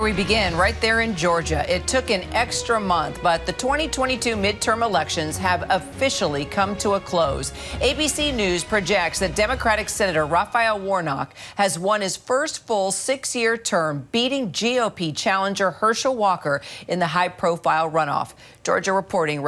We begin right there in Georgia. It took an extra month, but the 2022 midterm elections have officially come to a close. ABC News projects that Democratic Senator Raphael Warnock has won his first full 6-year term, beating GOP challenger Herschel Walker in the high-profile runoff. Georgia reported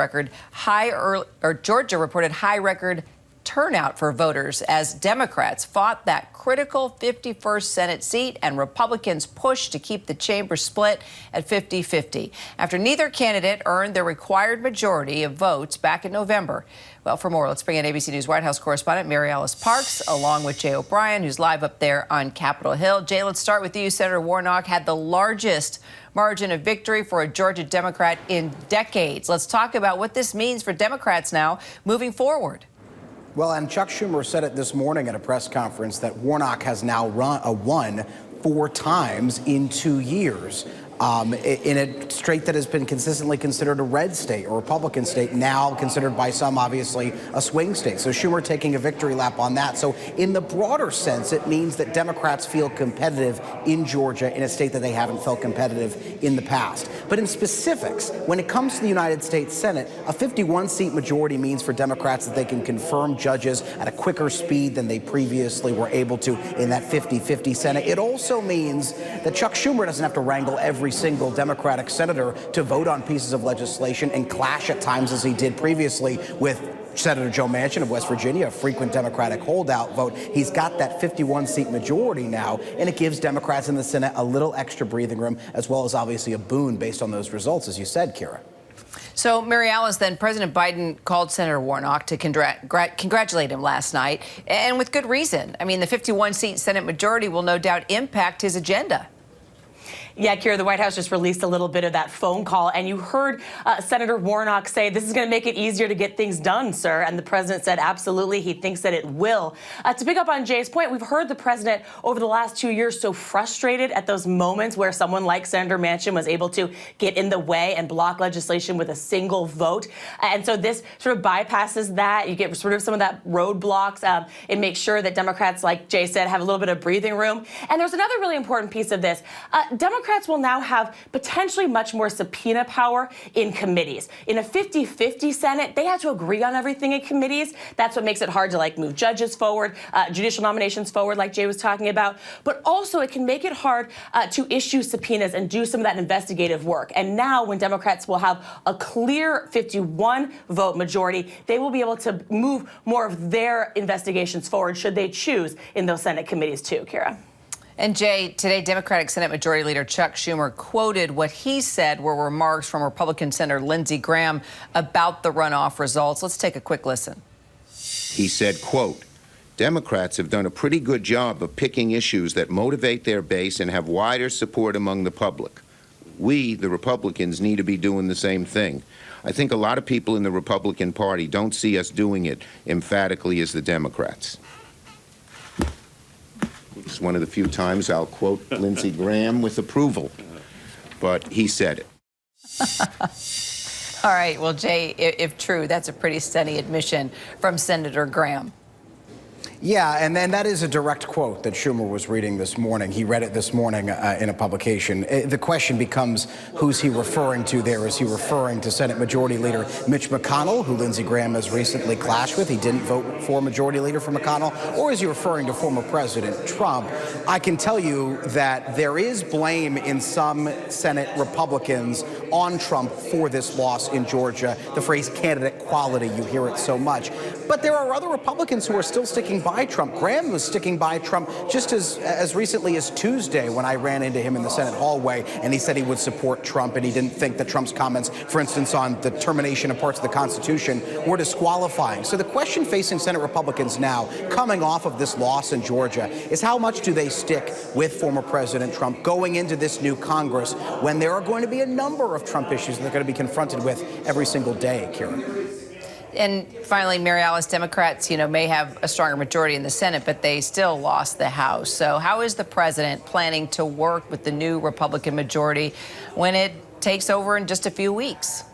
high record turnout for voters as Democrats fought that critical 51st Senate seat and Republicans pushed to keep the chamber split at 50-50 after neither candidate earned the required majority of votes back in November. Well, for more, let's bring in ABC News White House correspondent MaryAlice Parks along with Jay O'Brien, who's live up there on Capitol Hill. Jay, let's start with you. Senator Warnock had the largest margin of victory for a Georgia Democrat in decades. Let's talk about what this means for Democrats now moving forward. Well, and Chuck Schumer said it this morning at a press conference that Warnock has now won 4 times in 2 years. In a state that has been consistently considered a red state or Republican state, now considered by some, obviously, a swing state. So Schumer taking a victory lap on that. So in the broader sense, it means that Democrats feel competitive in Georgia in a state that they haven't felt competitive in the past. But in specifics, when it comes to the United States Senate, a 51-seat majority means for Democrats that they can confirm judges at a quicker speed than they previously were able to in that 50-50 Senate. It also means that Chuck Schumer doesn't have to wrangle every single Democratic senator to vote on pieces of legislation and clash at times as he did previously with Senator Joe Manchin of West Virginia, a frequent Democratic holdout vote. He's got that 51-seat majority now, and it gives Democrats in the Senate a little extra breathing room, as well as obviously a boon based on those results, as you said, Kira. So, MaryAlice, then President Biden called Senator Warnock to congratulate him last night, and with good reason. I mean, the 51-seat Senate majority will no doubt impact his agenda. Yeah, Kira, the White House just released a little bit of that phone call, and you heard Senator Warnock say, this is going to make it easier to get things done, sir. And the president said, absolutely, he thinks that it will. To pick up on Jay's point, we've heard the president over the last 2 years so frustrated at those moments where someone like Senator Manchin was able to get in the way and block legislation with a single vote. And so this sort of bypasses that. You get sort of some of that roadblocks. It makes sure that Democrats, like Jay said, have a little bit of breathing room. And there's another really important piece of this. Democrats will now have potentially much more subpoena power in committees. In a 50-50 Senate, they have to agree on everything in committees. That's what makes it hard to move judges forward, judicial nominations forward, like Jay was talking about. But also it can make it hard to issue subpoenas and do some of that investigative work. And now when Democrats will have a clear 51-vote majority, they will be able to move more of their investigations forward should they choose in those Senate committees too, Kira. And Jay, today Democratic Senate Majority Leader Chuck Schumer quoted what he said were remarks from Republican Senator Lindsey Graham about the runoff results. Let's take a quick listen. He said, quote, Democrats have done a pretty good job of picking issues that motivate their base and have wider support among the public. We, the Republicans, need to be doing the same thing. I think a lot of people in the Republican Party don't see us doing it emphatically as the Democrats. It's one of the few times I'll quote Lindsey Graham with approval, but he said it. All right. Well, Jay, if true, that's a pretty stunning admission from Senator Graham. Yeah, and then that is a direct quote that Schumer was reading this morning. He read it this morning in a publication. The question becomes, who's he referring to there? Is he referring to Senate Majority Leader Mitch McConnell, who Lindsey Graham has recently clashed with? He didn't vote for Majority Leader for McConnell. Or is he referring to former President Trump? I can tell you that there is blame in some Senate Republicans on Trump for this loss in Georgia. The phrase candidate quality, you hear it so much. But there are other Republicans who are still sticking by Trump. Graham was sticking by Trump just as recently as Tuesday when I ran into him in the Senate hallway, and he said he would support Trump, and he didn't think that Trump's comments, for instance, on the termination of parts of the Constitution were disqualifying. So the question facing Senate Republicans now, coming off of this loss in Georgia, is how much do they stick with former President Trump going into this new Congress when there are going to be a number of Trump issues that they're going to be confronted with every single day, Kira? And finally, MaryAlice, Democrats, may have a stronger majority in the Senate, but they still lost the House. So how is the president planning to work with the new Republican majority when it takes over in just a few weeks?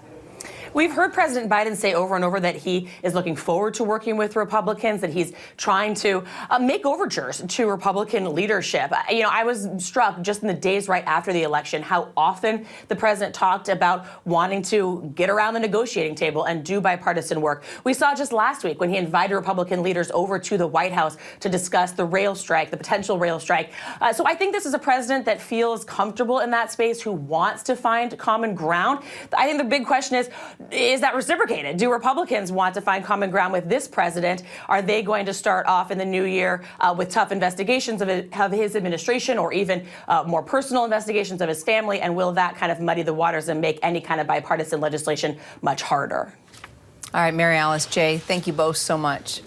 We've heard President Biden say over and over that he is looking forward to working with Republicans, that he's trying to make overtures to Republican leadership. I was struck just in the days right after the election how often the president talked about wanting to get around the negotiating table and do bipartisan work. We saw just last week when he invited Republican leaders over to the White House to discuss the rail strike, the potential rail strike. So I think this is a president that feels comfortable in that space, who wants to find common ground. I think the big question is that reciprocated? Do Republicans want to find common ground with this president? Are they going to start off in the new year with tough investigations of his administration, or even more personal investigations of his family? And will that kind of muddy the waters and make any kind of bipartisan legislation much harder? All right, MaryAlice, Jay, thank you both so much.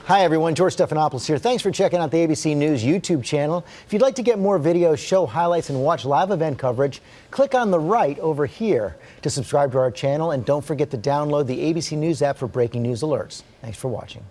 Hi, everyone. George Stephanopoulos here. Thanks for checking out the ABC News YouTube channel. If you'd like to get more videos, show highlights, and watch live event coverage, click on the right over here to subscribe to our channel. And don't forget to download the ABC News app for breaking news alerts. Thanks for watching.